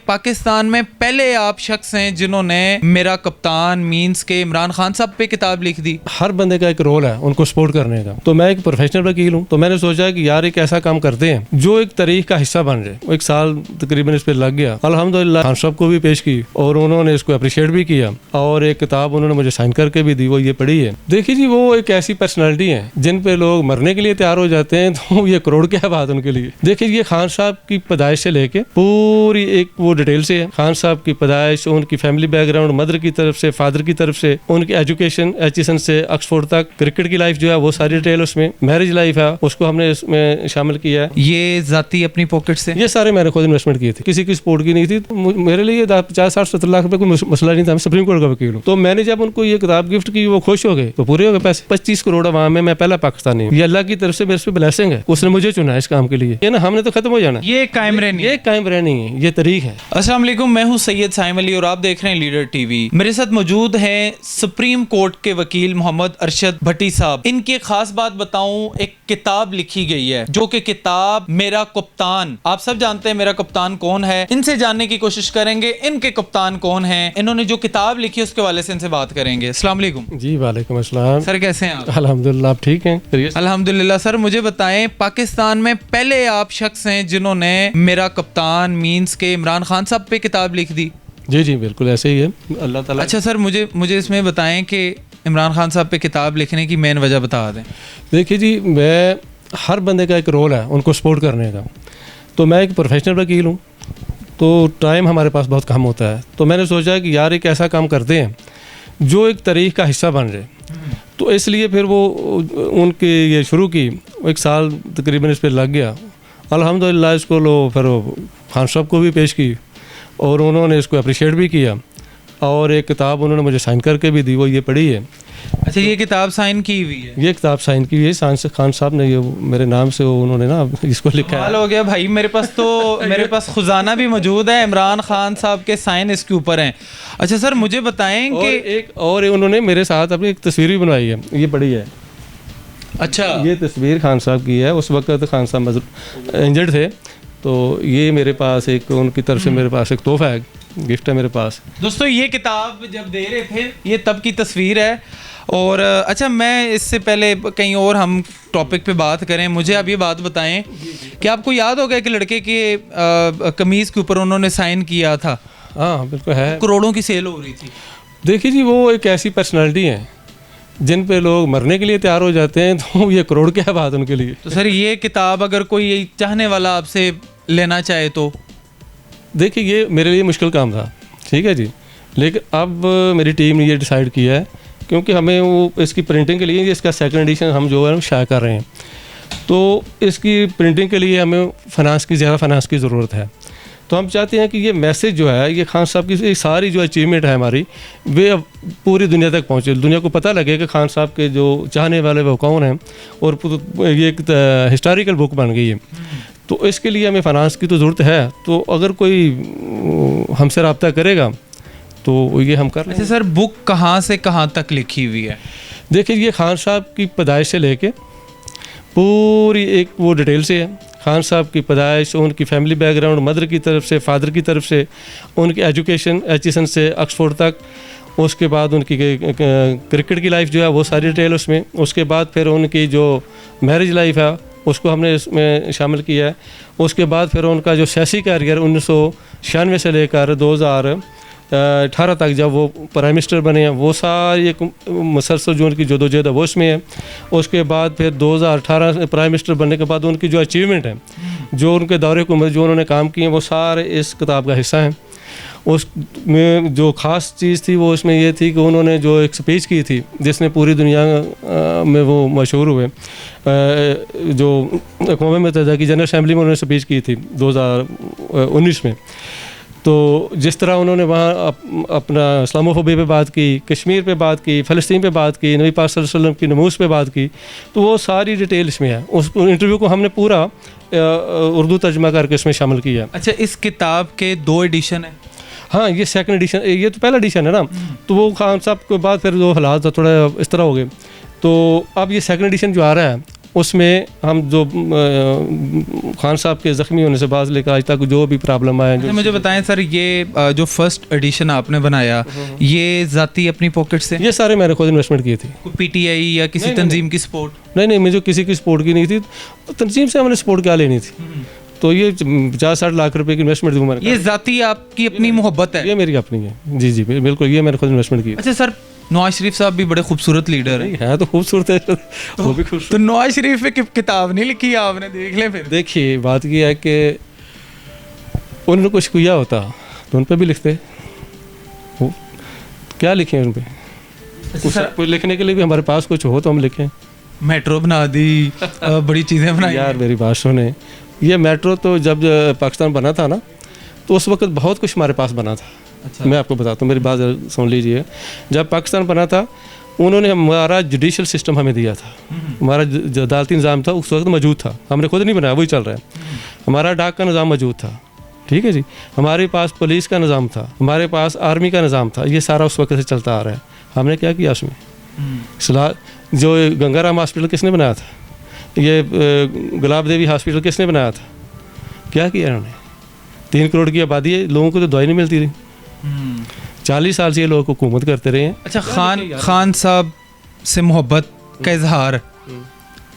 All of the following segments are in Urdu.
پاکستان میں پہلے آپ شخص ہیں جنہوں نے میرا کپتان مینس کے عمران خان صاحب پہ کتاب لکھ دی. ہر بندے کا ایک رول ہے ان کو سپورٹ کرنے کا. تو میں ایک پروفیشنل وکیل ہوں, تو میں نے سوچا کہ یار ایک ایسا کام کرتے ہیں جو ایک تاریخ کا حصہ بن جائے. ایک سال تقریباً اس پہ لگ گیا. الحمدللہ خان صاحب کو بھی پیش کی اور انہوں نے اس کو اپریشیٹ بھی کیا, اور ایک کتاب انہوں نے مجھے سائن کر کے بھی دی, وہ یہ پڑھی ہے. دیکھیے جی, وہ ایک ایسی پرسنالٹی ہیں جن پہ لوگ مرنے کے لیے تیار ہو جاتے ہیں, تو یہ کروڑ کیا بات ان کے لیے. دیکھیے یہ خان صاحب کی پیدائش سے لے کے پوری ایک وہ ڈیٹیل سے ہے. خان صاحب کی پیدائش, ان کی فیملی بیک گراؤنڈ, مدر کی طرف سے, فادر کی طرف سے, ان کی ایجوکیشن ایچ سے آکسفورڈ تک, کرکٹ کی لائف جو ہے وہ ساری ڈیٹیل اس میں, میرج لائف ہے اس کو ہم نے اس میں شامل کیا ہے. یہ ذاتی اپنی پاکٹ سے یہ سارے میں نے خود انویسٹمنٹ کی تھی, کسی کی سپورٹ کی نہیں تھی. میرے لیے 50-60-70 لاکھ روپے کوئی مسئلہ نہیں تھا. میں سپریم کورٹ کا وکیل ہوں. تو میں نے جب ان کو یہ کتاب گفٹ کی, وہ خوش ہو گئے, تو پورے ہو گئے پیسے. 25 کروڑ عوام میں پہلا پاکستانی ہوں. یہ اللہ کی طرف سے میرے پہ بلیسنگ ہے, اس نے مجھے چنا ہے اس کام کے لیے. یہ نا ہم نے تو ختم ہو جانا, یہ قائم رہنی, یہ قائم رہنی ہے, یہ طریق ہے. السلام علیکم, میں ہوں سید سائم علی اور آپ دیکھ رہے ہیں لیڈر ٹی وی. میرے ساتھ موجود ہیں سپریم کورٹ کے وکیل محمد ارشد بھٹی صاحب. ان کی ایک خاص بات بتاؤں, ایک کتاب لکھی گئی ہے جو کہ کتاب میرا کپتان. آپ سب جانتے ہیں میرا کپتان کون ہے, ان سے جاننے کی کوشش کریں گے ان کے کپتان کون ہیں. انہوں نے جو کتاب لکھی اس کے حوالے سے ان سے بات کریں گے. السلام علیکم. جی وعلیکم السلام. سر کیسے ہیں آپ؟ الحمدللہ, آپ ٹھیک ہیں؟ الحمدللہ. سر مجھے بتائیں, پاکستان میں پہلے آپ شخص ہیں جنہوں نے میرا کپتان مینس کے عمران خان صاحب پہ کتاب لکھ دی. جی جی بالکل ایسے ہی ہے, اللہ تعالیٰ. اچھا سر, مجھے اس میں بتائیں کہ عمران خان صاحب پہ کتاب لکھنے کی مین وجہ بتا دیں. دیکھیے جی, میں ہر بندے کا ایک رول ہے ان کو سپورٹ کرنے کا. تو میں ایک پروفیشنل وکیل ہوں, تو ٹائم ہمارے پاس بہت کم ہوتا ہے. تو میں نے سوچا کہ یار ایک ایسا کام کرتے ہیں جو ایک تاریخ کا حصہ بن جائے. تو اس لیے پھر وہ ان کی یہ شروع کی. ایک سال تقریباً اس پہ لگ گیا. الحمدللہ اس کو پھر خان صاحب کو بھی پیش کی اور انہوں نے اس کو اپریشیٹ بھی کیا, اور ایک کتاب انہوں نے مجھے سائن کر کے بھی دی, وہ یہ پڑھی ہے. اچھا, یہ کتاب سائن کی ہوئی ہے؟ یہ کتاب سائن کی ہوئی ہے خان صاحب نے, یہ میرے نام سے انہوں نے نا اس کو لکھا ہے. ہو گیا بھائی, میرے پاس خزانہ بھی موجود ہے, عمران خان صاحب کے سائن اس کے اوپر ہیں. اچھا سر, مجھے بتائیں کہ ایک اور انہوں نے میرے ساتھ اپنی ایک تصویر بھی بنوائی ہے, یہ پڑھی ہے. اچھا, یہ تصویر خان صاحب کی ہے. اس وقت خان صاحب انجرڈ تھے, تو یہ میرے پاس ایک ان کی طرف سے میرے پاس ایک تحفہ ہے, گفٹ ہے میرے پاس. دوستو یہ کتاب جب دے رہے تھے یہ تب کی تصویر ہے. اور اچھا, میں اس سے پہلے کہیں اور ہم ٹاپک پہ بات کریں, مجھے آپ یہ بات بتائیں کہ آپ کو یاد ہوگا کہ لڑکے کے قمیض کے اوپر انہوں نے سائن کیا تھا. ہاں بالکل ہے, کروڑوں کی سیل ہو رہی تھی. دیکھیے جی, وہ ایک ایسی پرسنالٹی ہیں جن پہ لوگ مرنے کے لیے تیار ہو جاتے ہیں, تو یہ کروڑ کیا بات ان کے لیے. تو سر یہ کتاب اگر کوئی چاہنے والا آپ سے لینا چاہے تو؟ دیکھیے یہ میرے لیے مشکل کام تھا, ٹھیک ہے جی, لیکن اب میری ٹیم نے یہ ڈیسائیڈ کیا ہے, کیونکہ ہمیں وہ اس کی پرنٹنگ کے لیے اس کا سیکنڈ ایڈیشن ہم جو ہے شائع کر رہے ہیں, تو اس کی پرنٹنگ کے لیے ہمیں زیادہ فنانس کی ضرورت ہے. تو ہم چاہتے ہیں کہ یہ میسج جو ہے, یہ خان صاحب کی ساری جو اچیومنٹ ہے ہماری, وہ پوری دنیا تک پہنچے, دنیا کو پتہ لگے کہ خان صاحب کے جو چاہنے والے وہ کون ہیں, اور یہ ایک ہسٹوریکل بک بن گئی ہے. تو اس کے لیے ہمیں فنانس کی تو ضرورت ہے, تو اگر کوئی ہم سے رابطہ کرے گا تو یہ ہم کر لیں. اچھا سر, بک کہاں سے کہاں تک لکھی ہوئی ہے؟ دیکھیے یہ خان صاحب کی پیدائش سے لے کے پوری ایک وہ ڈیٹیل سے ہے. خان صاحب کی پیدائش, ان کی فیملی بیک گراؤنڈ, مدر کی طرف سے, فادر کی طرف سے, ان کی ایجوکیشن ایچ سے آکسفورڈ تک, اس کے بعد ان کی کرکٹ کی لائف جو ہے وہ ساری ڈیٹیل اس میں, اس کے بعد پھر ان کی جو میرج لائف ہے اس کو ہم نے اس میں شامل کیا ہے. اس کے بعد پھر ان کا جو سیاسی کیریئر 1996 سے لے کر 2018 تک جب وہ پرائم منسٹر بنے ہیں, وہ ساری ایک مسلسل جو ان کی جدوجہد ہے وہ اس میں ہے. اس کے بعد پھر 2018 پرائم منسٹر بننے کے بعد ان کی جو اچیومنٹ ہیں, جو ان کے دور حکومت جو انہوں نے کام کیے ہیں, وہ سارے اس کتاب کا حصہ ہیں. اس میں جو خاص چیز تھی وہ اس میں یہ تھی کہ انہوں نے جو ایک سپیچ کی تھی جس نے پوری دنیا میں وہ مشہور ہوئے, جو اقوام متحدہ کی جنرل اسمبلی میں انہوں نے سپیچ کی تھی 2019 میں. تو جس طرح انہوں نے وہاں اپنا اسلاموفوبیا پہ بات کی, کشمیر پہ بات کی, فلسطین پہ بات کی, نبی پاک صلی اللہ علیہ وسلم کی نموز پہ بات کی, تو وہ ساری ڈیٹیل اس میں ہے. اس انٹرویو کو ہم نے پورا اردو ترجمہ کر کے اس میں شامل کیا. اچھا, اس کتاب کے 2 ایڈیشن ہیں؟ ہاں, یہ سیکنڈ ایڈیشن, یہ تو پہلا ایڈیشن ہے نا, تو وہ خان صاحب کے بعد پھر جو حالات تھوڑا اس طرح ہو گئے, تو اب یہ سیکنڈ ایڈیشن جو آ رہا ہے اس میں ہم جو خان صاحب کے زخمی ہونے سے بعد لے کر آج تک جو بھی پرابلم آئے جو مجھے بتائیں سر، یہ جو فرسٹ ایڈیشن آپ نے بنایا یہ ذاتی اپنی پاکٹ سے؟ یہ سارے میں نے خود انویسٹمنٹ کی تھی. پی ٹی آئی یا کسی تنظیم کی سپورٹ؟ نہیں، مجھے کسی کی سپورٹ کی نہیں تھی. تنظیم سے ہم نے سپورٹ کیا لینی تھی. تو یہ 50-60 لاکھ روپے کی انویسٹمنٹ دوں میں. یہ ذاتی آپ کی اپنی محبت ہے؟ یہ میری اپنی ہے. جی بالکل، یہ میں نے خود انویسٹمنٹ کی. اچھا سر، نواز شریف صاحب بھی بڑے خوبصورت لیڈر ہیں. ہے تو خوبصورت ہے، وہ بھی خوبصورت. تو نواز شریف پہ کتاب نہیں لکھی آپ نے؟ دیکھ لیں پھر. دیکھیے بات یہ ہے کہ انہوں نے کچھ کیا ہوتا تو ان پہ بھی لکھتے. وہ کیا لکھیں ان پہ؟ کچھ لکھنے کے لیے بھی ہمارے پاس کچھ ہو تو ہم لکھیں. میٹرو بنا دی، بڑی چیزیں بنائی. یار میری بات سنیں، یہ میٹرو تو جب پاکستان بنا تھا نا تو اس وقت بہت کچھ ہمارے پاس بنا تھا. میں آپ کو بتاتا ہوں، میری بات سن لیجئے. جب پاکستان بنا تھا انہوں نے ہمارا جوڈیشل سسٹم ہمیں دیا تھا. ہمارا جو عدالتی نظام تھا اس وقت موجود تھا، ہم نے خود نہیں بنایا، وہی چل رہا ہے. ہمارا ڈاک کا نظام موجود تھا، ٹھیک ہے جی. ہمارے پاس پولیس کا نظام تھا، ہمارے پاس آرمی کا نظام تھا. یہ سارا اس وقت سے چلتا آ رہا ہے. ہم نے کیا کیا اس میں؟ جو گنگا رام ہاسپٹل کس نے بنایا تھا؟ یہ گلاب دیوی ہاسپٹل کس نے بنایا تھا؟ کیا کیا انہوں نے؟ 3 کروڑ کی آبادی ہے، لوگوں کو تو دوائی نہیں ملتی رہی. 40 سال سے یہ لوگ حکومت کرتے رہے ہیں. اچھا، خان صاحب سے محبت کا اظہار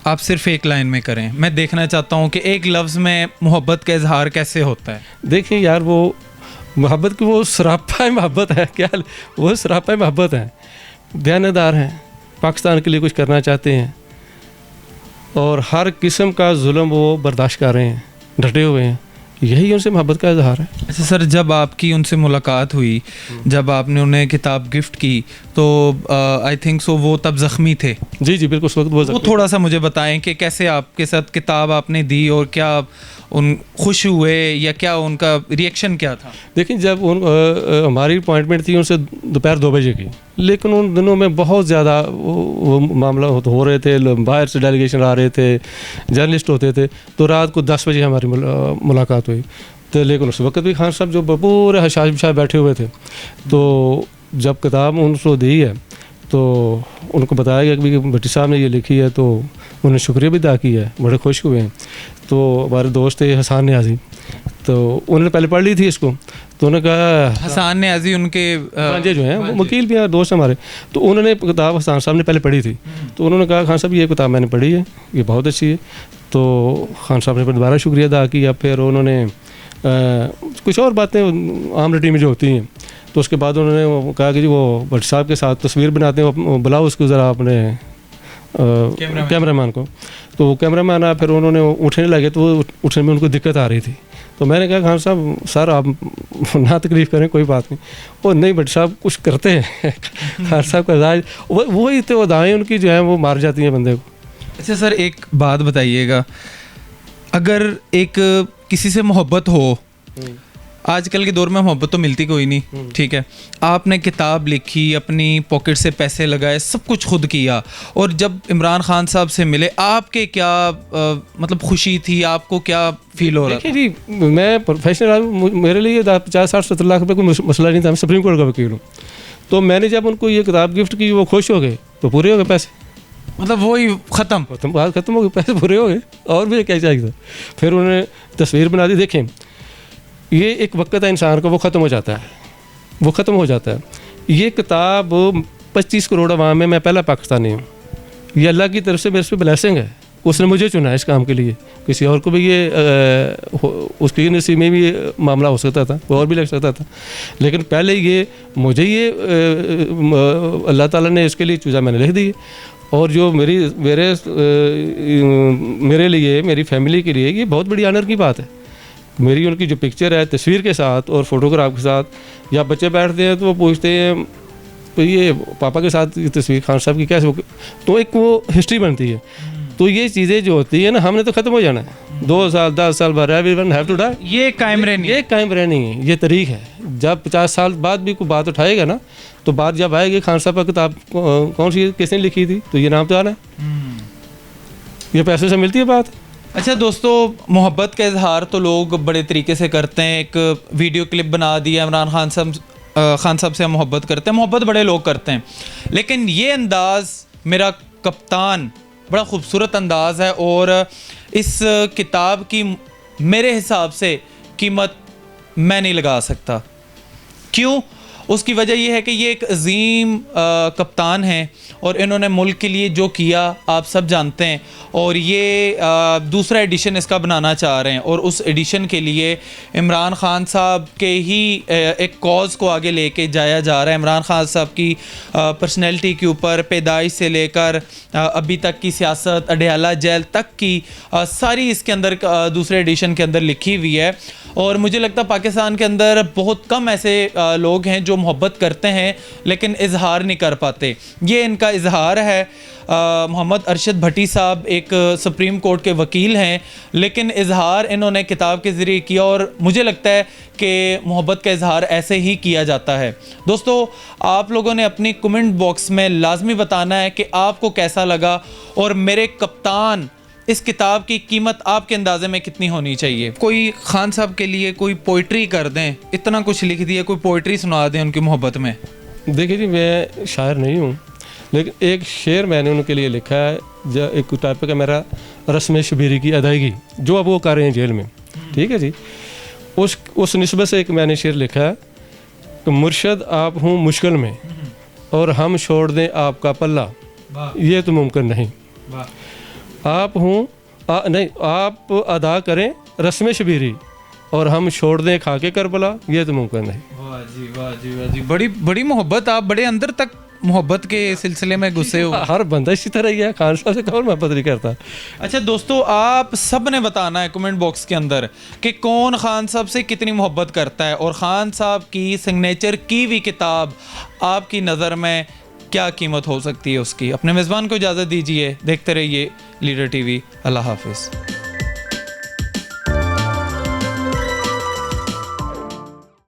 آپ صرف ایک لائن میں کریں. میں دیکھنا چاہتا ہوں کہ ایک لفظ میں محبت کا اظہار کیسے ہوتا ہے. دیکھیں یار، وہ محبت کی وہ سراپا محبت ہے. کیا وہ سراپا محبت ہے. دیانتدار ہیں، پاکستان کے لیے کچھ کرنا چاہتے ہیں اور ہر قسم کا ظلم وہ برداشت کر رہے ہیں، ڈٹے ہوئے ہیں. یہی ان سے محبت کا اظہار ہے. اچھا سر، جب آپ کی ان سے ملاقات ہوئی، جب آپ نے انہیں کتاب گفٹ کی تو آئی تھنک سو وہ تب زخمی تھے. جی بالکل، اس وقت وہ تھوڑا سا مجھے بتائیں کہ کیسے آپ کے ساتھ کتاب آپ نے دی اور کیا ان خوش ہوئے یا کیا ان کا ریئیکشن کیا تھا؟ دیکھیں، جب ہماری اپوائنٹمنٹ تھی ان سے دوپہر 2 بجے کی، لیکن ان دنوں میں بہت زیادہ وہ معاملہ ہو رہے تھے. باہر سے ڈیلیگیشن آ رہے تھے، جرنلسٹ ہوتے تھے. تو رات کو 10 بجے ہماری ملاقات ہوئی. تو لیکن اس وقت بھی خان صاحب جو پورے حشاش بشاش بیٹھے ہوئے تھے. تو جب کتاب ان کو دی ہے تو ان کو بتایا گیا کہ بھٹی صاحب نے یہ لکھی ہے، تو انہوں نے شکریہ بھی ادا کیا ہے، بڑے خوش ہوئے ہیں. تو ہمارے دوست تھے حسان نیازی، تو انہوں نے پہلے پڑھ لی تھی اس کو. تو انہوں نے کہا، حسان نیازی ان کے جو ہیں وکیل بھی ہیں، دوست ہمارے. تو انہوں نے کتاب حسان صاحب نے پہلے پڑھی تھی. تو انہوں نے کہا، خان صاحب یہ کتاب میں نے پڑھی ہے، یہ بہت اچھی ہے. تو خان صاحب نے پھر دوبارہ شکریہ ادا کیا. پھر انہوں نے کچھ اور باتیں عام روٹین میں جو ہوتی ہیں. تو اس کے بعد انہوں نے کہا کہ جی وہ بھٹ صاحب کے ساتھ تصویر بناتے ہیں، وہ بلاؤ اس کو ذرا اپنے کیمرہ مین کو. تو وہ کیمرہ مین آیا، پھر انہوں نے اٹھنے لگے تو وہ اٹھنے میں ان کو دقت آ رہی تھی. تو میں نے کہا، خان صاحب سر آپ نہ تکلیف کریں، کوئی بات نہیں. وہ نہیں بھٹ صاحب کچھ کرتے ہیں. خان صاحب کا ذائع وہی تو ادائیں ان کی جو ہیں وہ مار جاتی ہیں بندے کو. اچھا سر، ایک بات بتائیے گا، اگر ایک کسی سے محبت ہو، آج کل کے دور میں محبت تو ملتی کوئی نہیں، ٹھیک ہے، آپ نے کتاب لکھی، اپنی پاکٹ سے پیسے لگائے، سب کچھ خود کیا، اور جب عمران خان صاحب سے ملے آپ کے کیا مطلب خوشی تھی؟ آپ کو کیا فیل ہو رہا تھا؟ دیکھیے جی، میں پروفیشنل، میرے لیے 50-60-70 لاکھ روپے کوئی مسئلہ نہیں تھا. میں سپریم کورٹ کا وکیل ہوں. تو میں نے جب ان کو یہ کتاب گفٹ کی، وہ خوش ہو گئے تو پورے ہو گئے پیسے. مطلب وہی ختم بات ختم ہو گئی، پیسے پورے ہو گئے. اور بھی کیا چاہیے تھا. پھر انہوں نے تصویر بنا دی. دیکھیں، یہ ایک وقت ہے انسان کا، وہ ختم ہو جاتا ہے، وہ ختم ہو جاتا ہے. یہ کتاب 25 کروڑ عوام میں پہلا پاکستانی ہوں. یہ اللہ کی طرف سے میرے پہ بلیسنگ ہے. اس نے مجھے چنا اس کام کے لیے. کسی اور کو بھی یہ اس کی نصیب میں بھی معاملہ ہو سکتا تھا، اور بھی لگ سکتا تھا، لیکن پہلے یہ مجھے یہ اللہ تعالیٰ نے اس کے لیے چوزا میں نے لکھ دی. اور جو میرے لیے، میری فیملی کے لیے یہ بہت بڑی آنر کی بات ہے. میری ان کی جو پکچر ہے تصویر کے ساتھ اور فوٹوگراف کے ساتھ، یا بچے بیٹھتے ہیں تو وہ پوچھتے ہیں تو یہ پاپا کے ساتھ یہ تصویر خان صاحب کی کیسے، تو ایک وہ ہسٹری بنتی ہے. تو یہ چیزیں جو ہوتی ہیں نا، ہم نے تو ختم ہو جانا ہے. 2 سال 10 سال بعد everyone have to die. یہ قائم رہنی، یہ قائم رہنی ہے، یہ طریق ہے. جب 50 سال بعد بھی کوئی بات اٹھائے گا نا، تو بات جب آئے گی خان صاحب کا کتاب کون سی کس نے لکھی تھی، تو یہ نام تو آنا ہے. یہ پیسے سے ملتی ہے بات. اچھا دوستو، محبت کا اظہار تو لوگ بڑے طریقے سے کرتے ہیں. ایک ویڈیو کلپ بنا دیا، عمران خان صاحب سے ہم محبت کرتے ہیں. محبت بڑے لوگ کرتے ہیں، لیکن یہ انداز میرا کپتان بڑا خوبصورت انداز ہے، اور اس کتاب کی میرے حساب سے قیمت میں نہیں لگا سکتا. کیوں؟ اس کی وجہ یہ ہے کہ یہ ایک عظیم کپتان ہیں، اور انہوں نے ملک کے لیے جو کیا آپ سب جانتے ہیں، اور یہ دوسرا ایڈیشن اس کا بنانا چاہ رہے ہیں، اور اس ایڈیشن کے لیے عمران خان صاحب کے ہی ایک کاز کو آگے لے کے جایا جا رہا ہے. عمران خان صاحب کی پرسنالٹی کے اوپر پیدائش سے لے کر ابھی تک کی سیاست، اڈیالہ جیل تک کی ساری اس کے اندر دوسرے ایڈیشن کے اندر لکھی ہوئی ہے. اور مجھے لگتا ہے پاکستان کے اندر بہت کم ایسے لوگ ہیں جو محبت کرتے ہیں لیکن اظہار نہیں کر پاتے. یہ ان کا اظہار ہے. محمد ارشد بھٹی صاحب ایک سپریم کورٹ کے وکیل ہیں، لیکن اظہار انہوں نے کتاب کے ذریعے کیا، اور مجھے لگتا ہے کہ محبت کا اظہار ایسے ہی کیا جاتا ہے. دوستو، آپ لوگوں نے اپنی کمنٹ باکس میں لازمی بتانا ہے کہ آپ کو کیسا لگا، اور میرے کپتان اس کتاب کی قیمت آپ کے اندازے میں کتنی ہونی چاہیے. کوئی خان صاحب کے لیے کوئی پوئٹری کر دیں، اتنا کچھ لکھ دیا، کوئی پوئٹری سنا دیں ان کی محبت میں. دیکھیے جی، میں شاعر نہیں ہوں، لیکن ایک شعر میں نے ان کے لیے لکھا ہے. جو ایک ٹاپک ہے میرا، رسم شبیری کی ادائیگی، جو اب وہ کر رہے ہیں جیل میں. ٹھیک ہے جی، اس نسبت سے ایک میں نے شعر لکھا ہے کہ مرشد آپ ہوں مشکل میں اور ہم چھوڑ دیں آپ کا پلہ، یہ تو ممکن نہیں. آپ ہوں نہیں، آپ ادا کریں رسم شبیری اور ہم چھوڑ دیں کھا کے کربلا، یہ تو ممکن نہیں. واہ جی، واہ جی، واہ جی، بڑی محبت. آپ بڑے اندر تک محبت کے سلسلے میں گھسے ہو. ہر بندہ اسی طرح ہی ہے، خان صاحب سے کون محبت نہیں کرتا. اچھا دوستو، آپ سب نے بتانا ہے کمنٹ باکس کے اندر کہ کون خان صاحب سے کتنی محبت کرتا ہے، اور خان صاحب کی سگنیچر کی ہوئی کتاب آپ کی نظر میں کیا قیمت ہو سکتی ہے اس کی. اپنے میزبان کو اجازت دیجیے، دیکھتے رہیے لیڈر ٹی وی. اللہ حافظ.